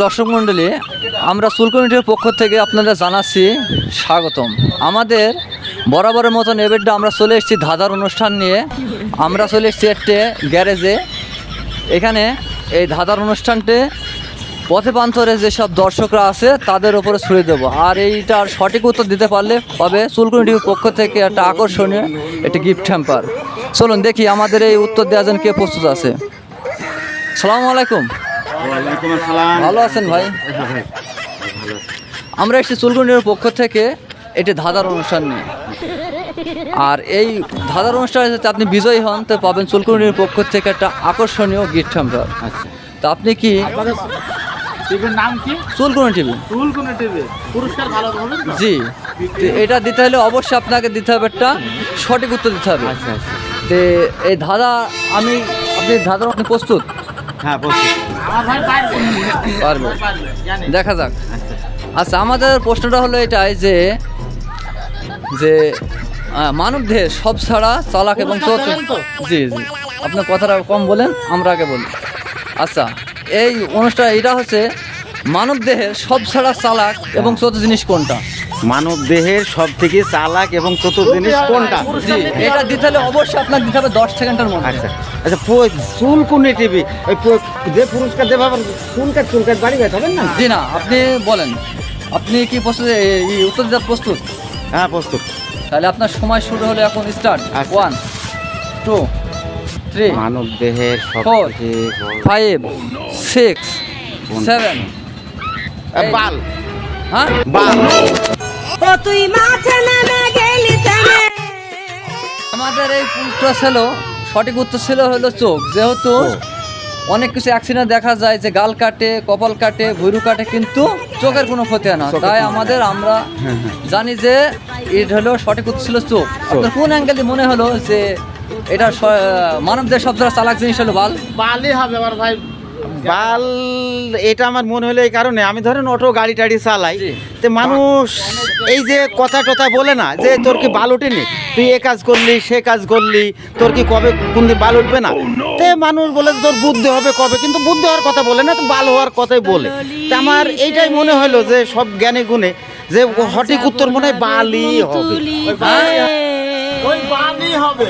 দর্শক মণ্ডলী, আমরা চুলকুনিটির পক্ষ থেকে আপনাদের জানাচ্ছি স্বাগতম। আমাদের বরাবরের মতন এবারটা আমরা চলে এসেছি ধাঁধার অনুষ্ঠান নিয়ে। আমরা চলে এসেছি একটি গ্যারেজে। এখানে এই ধাঁধার অনুষ্ঠানটি পথে প্রান্তরে যেসব দর্শকরা আছে তাদের উপরে ছুড়ে দেবো, আর এইটার সঠিক উত্তর দিতে পারলে পাবে চুলকুনিটির পক্ষ থেকে একটা আকর্ষণীয় একটি গিফট হ্যাম্পার। চলুন দেখি আমাদের এই উত্তর দেওয়ার জন্য কে প্রস্তুত আছে। আসসালামু আলাইকুম। ভালো আছেন ভাই? আমরা এসেছি চুলকুনিটির পক্ষ থেকে এটি ধাঁধার অনুষ্ঠান নিয়ে, আর এই ধাঁধার অনুষ্ঠানে যদি আপনি বিজয়ী হন তো পাবেন চুলকুনিটির পক্ষ থেকে একটা আকর্ষণীয় গিফট হ্যাম্পার। আচ্ছা, তা আপনি কি টিভির নাম কি? চুলকুনি টিভি। চুলকুনি টিভি পুরস্কার ভালো হবে তো? জি, তো এটা দিতে হলে অবশ্যই আপনাকে দিতে হবে একটা সঠিক উত্তর দিতে হবে। আচ্ছা আচ্ছা, তো এই ধাঁধা আপনি ধাঁধার আপনি প্রস্তুত? হ্যাঁ প্রস্তুত। আমার ভাই পারবে। পারবে, পারবে, জানি। দেখা যাক। আচ্ছা, আচ্ছা, আমাদের প্রশ্নটা হলো এটাই যে যে মানব দেহে সব ছাড়া চালাক এবং চতুর। জি জি, আপনার কথাটা কম বলেন, আমরা আগে বলি। আচ্ছা, এই অনুষ্ঠান এটা হচ্ছে মানব দেহের সব ছাড়া চালাক এবং চতুর জিনিস কোনটা? মানব দেহের সব থেকে চালাক এবং চতুর জিনিস কোনটা? জি, এটা দিতে হলে অবশ্যই আপনাকে দিতে হবে 10 সেকেন্ডের মধ্যে। আচ্ছা আচ্ছা, চুলকুনি টিভি ওই যে পুরস্কার দেবে আবার চুলকাট বাড়ি গেছে হবেন না? জি না, আপনি বলেন, আপনি কি প্রস্তুত? এই উত্তর দিতে প্রস্তুত? হ্যাঁ প্রস্তুত। তাহলে আপনার সময় শুরু হলে এখন স্টার্ট। আচ্ছা। 1 2 3 মানব দেহের সব 4 থেকে 5 6 7 বাল। হ্যাঁ, বাল। তুই মাঠে নেমে গেলি থেমে। আমাদের এই উত্তর ছিল, সঠিক উত্তর ছিল হলো চোখ। যেহেতু অনেক কিছু অ্যাক্সিডেন্ট দেখা যায় যে গাল কাটে, কপাল কাটে, ভুরু কাটে, কিন্তু চোখের কোনো ক্ষতি হয় না। তাই আমরা জানি যে এটা হলো সঠিক উত্তর ছিল চোখ। আপনার কোন অ্যাঙ্গেলে মনে হলো যে এটা মানবদের সব থেকে চালাক জিনিস হলো বাল? বালই হবে আমার ভাই। বাল এটা আমার মনে হলো এই কারণে, আমি ধরেন অটো গাড়ি টাড়ি চালাই, জি। তো মানুষ এই যে কথা টথা বলে না যে তোর কি বাল ওঠেনি, তুই এ কাজ করলি সে কাজ করলি, তোর কি কবে কোন দিন বাল উঠবে না, তে মানুষ বলে তোর বুদ্ধি হবে কবে, কিন্তু বুদ্ধি হওয়ার কথা বলে না, তো বাল হওয়ার কথাই বলে। তা আমার এইটাই মনে হলো যে সব জ্ঞানে গুণে যে সঠিক উত্তর মনে হয় বালই হবে। ওই বালই হবে।